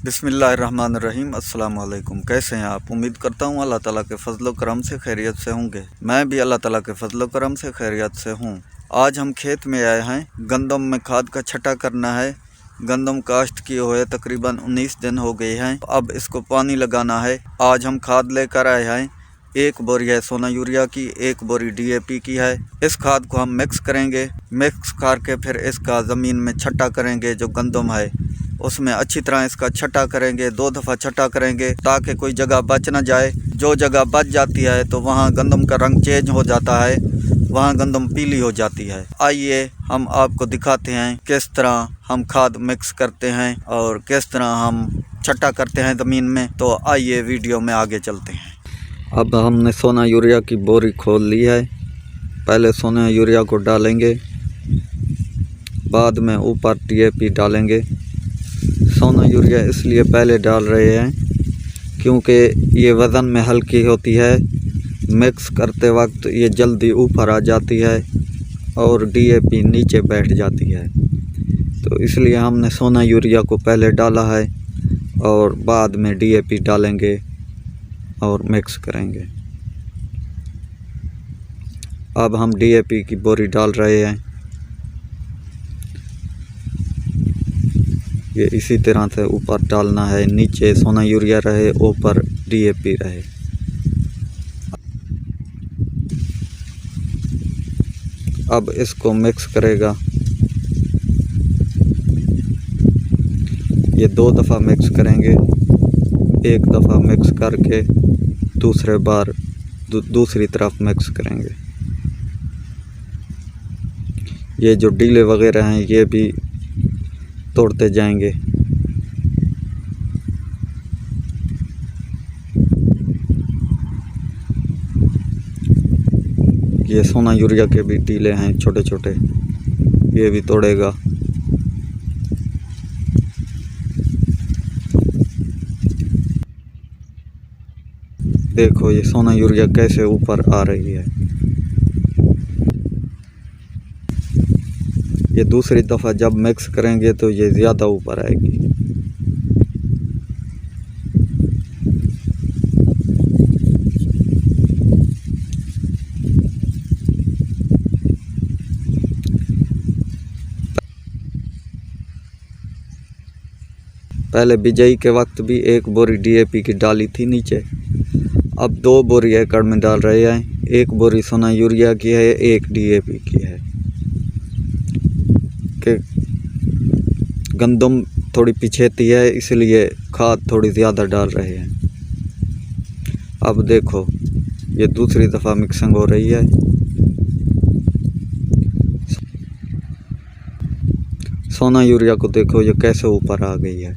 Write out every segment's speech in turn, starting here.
बिस्मिल्लाहिर्रहमानिर्रहीम। अस्सलाम वालेकुम। कैसे हैं आप? उम्मीद करता हूँ अल्लाह ताला के फजलो करम से खैरियत से होंगे। मैं भी अल्लाह ताला के फजलो करम से खैरियत से हूँ। आज हम खेत में आए हैं। गंदम में खाद का छटा करना है। गंदम काश्त किए हुए तकरीबन 19 दिन हो गए हैं। अब इसको पानी लगाना है। आज हम खाद लेकर आए हैं। 1 बोरी है सोना यूरिया की, 1 बोरी DAP की है। इस खाद को हम मिक्स करेंगे। मिक्स करके फिर इसका ज़मीन में छटा करेंगे। जो गंदम है उसमें अच्छी तरह इसका छटा करेंगे। 2 दफ़ा छटा करेंगे ताकि कोई जगह बच ना जाए। जो जगह बच जाती है तो वहाँ गंदम का रंग चेंज हो जाता है, वहाँ गंदम पीली हो जाती है। आइए हम आपको दिखाते हैं किस तरह हम खाद मिक्स करते हैं और किस तरह हम छटा करते हैं ज़मीन में। तो आइए वीडियो में आगे चलते हैं। अब हमने सोना यूरिया की बोरी खोल ली है। पहले सोना यूरिया को डालेंगे, बाद में ऊपर DAP डालेंगे। सोना यूरिया इसलिए पहले डाल रहे हैं क्योंकि ये वज़न में हल्की होती है। मिक्स करते वक्त ये जल्दी ऊपर आ जाती है और DAP नीचे बैठ जाती है। तो इसलिए हमने सोना यूरिया को पहले डाला है और बाद में DAP डालेंगे और मिक्स करेंगे। अब हम DAP की बोरी डाल रहे हैं। ये इसी तरह से ऊपर डालना है, नीचे सोना यूरिया रहे, ऊपर DAP रहे। अब इसको मिक्स करेगा। ये 2 दफ़ा मिक्स करेंगे। 1 दफ़ा मिक्स करके दूसरे बार दूसरी तरफ मिक्स करेंगे। ये जो डीले वगैरह हैं ये भी तोड़ते जाएंगे। ये सोना यूरिया के भी डीले हैं छोटे छोटे, ये भी तोड़ेगा। देखो ये सोना यूरिया कैसे ऊपर आ रही है। ये दूसरी दफ़ा जब मिक्स करेंगे तो ये ज़्यादा ऊपर आएगी। पहले बिजाई के वक्त भी 1 बोरी DAP की डाली थी नीचे। अब 2 बोरी एकड़ में डाल रहे हैं। 1 बोरी सोना यूरिया की है, 1 DAP की है। कि गंदम थोड़ी पिछेती है इसलिए खाद थोड़ी ज़्यादा डाल रहे हैं। अब देखो ये दूसरी दफ़ा मिक्सिंग हो रही है। सोना यूरिया को देखो ये कैसे ऊपर आ गई है।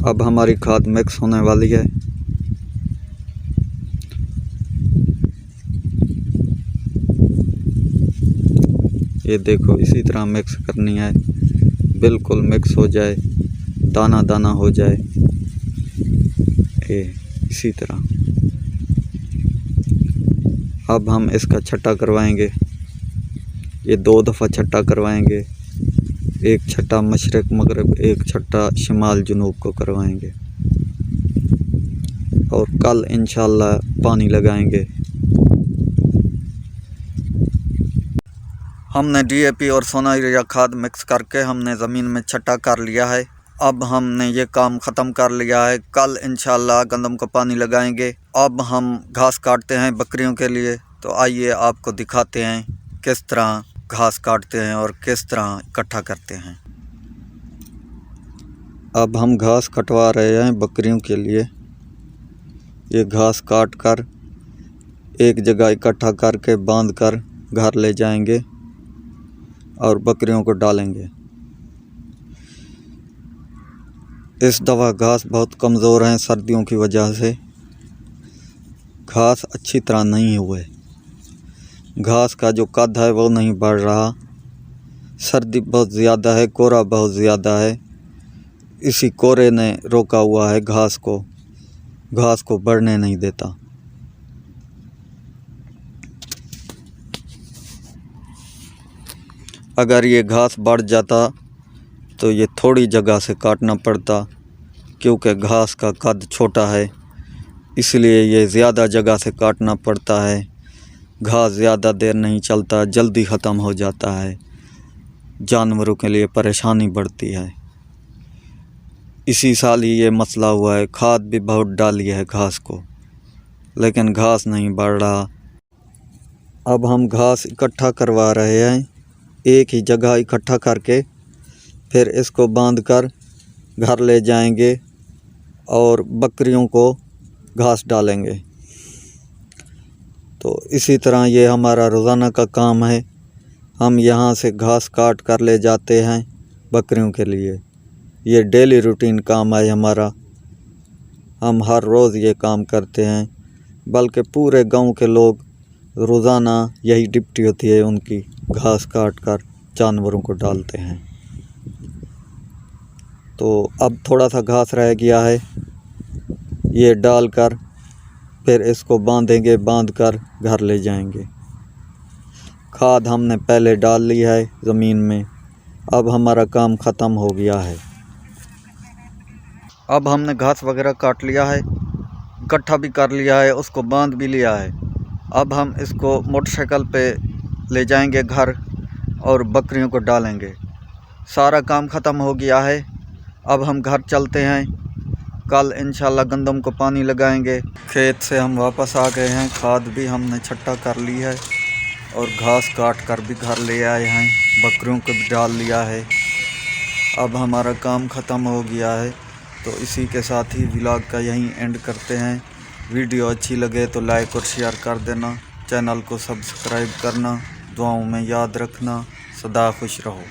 अब हमारी खाद मिक्स होने वाली है। ये देखो इसी तरह मिक्स करनी है, बिल्कुल मिक्स हो जाए, दाना दाना हो जाए। ये इसी तरह अब हम इसका छटा करवाएंगे। ये 2 दफ़ा छटा करवाएंगे। 1 छटा मशरक़ मगरब, 1 छटा शिमाल जनूब को करवाएंगे और कल इंशाल्लाह पानी लगाएंगे। हमने DAP और सोना यूरिया खाद मिक्स करके हमने ज़मीन में छटा कर लिया है। अब हमने ये काम ख़त्म कर लिया है। कल इंशाल्लाह गंदम को पानी लगाएंगे। अब हम घास काटते हैं बकरियों के लिए। तो आइए आपको दिखाते हैं किस तरह घास काटते हैं और किस तरह इकट्ठा करते हैं। अब हम घास कटवा रहे हैं बकरियों के लिए। ये घास काट कर एक जगह इकट्ठा करके बांध कर घर ले जाएंगे और बकरियों को डालेंगे। इस दफ़ा घास बहुत कमज़ोर हैं सर्दियों की वजह से। घास अच्छी तरह नहीं हुए। घास का जो कद है वो नहीं बढ़ रहा। सर्दी बहुत ज़्यादा है, कोहरा बहुत ज़्यादा है। इसी कोहरे ने रोका हुआ है घास को बढ़ने नहीं देता। अगर ये घास बढ़ जाता तो ये थोड़ी जगह से काटना पड़ता, क्योंकि घास का कद छोटा है इसलिए ये ज़्यादा जगह से काटना पड़ता है। घास ज़्यादा देर नहीं चलता, जल्दी ख़त्म हो जाता है, जानवरों के लिए परेशानी बढ़ती है। इसी साल ही ये मसला हुआ है, खाद भी बहुत डाली है घास को, लेकिन घास नहीं बढ़ रहा। अब हम घास इकट्ठा करवा रहे हैं, एक ही जगह इकट्ठा करके फिर इसको बांध कर घर ले जाएंगे और बकरियों को घास डालेंगे। तो इसी तरह ये हमारा रोज़ाना का काम है। हम यहाँ से घास काट कर ले जाते हैं बकरियों के लिए। ये डेली रूटीन काम है हमारा, हम हर रोज़ ये काम करते हैं, बल्कि पूरे गांव के लोग रोज़ाना यही ड्यूटी होती है उनकी, घास काट कर जानवरों को डालते हैं। तो अब थोड़ा सा घास रह गया है, ये डालकर फिर इसको बांधेंगे, बांध कर घर ले जाएंगे। खाद हमने पहले डाल ली है ज़मीन में, अब हमारा काम ख़त्म हो गया है। अब हमने घास वगैरह काट लिया है, इकट्ठा भी कर लिया है, उसको बांध भी लिया है। अब हम इसको मोटरसाइकिल पे ले जाएंगे घर और बकरियों को डालेंगे। सारा काम ख़त्म हो गया है, अब हम घर चलते हैं। कल इंशाल्लाह गंदम को पानी लगाएंगे। खेत से हम वापस आ गए हैं, खाद भी हमने छट्टा कर ली है और घास काट कर भी घर ले आए हैं, बकरियों को भी डाल लिया है। अब हमारा काम ख़त्म हो गया है। तो इसी के साथ ही व्लॉग का यहीं एंड करते हैं। वीडियो अच्छी लगे तो लाइक और शेयर कर देना, चैनल को सब्सक्राइब करना, दुआओं में याद रखना। सदा खुश रहो।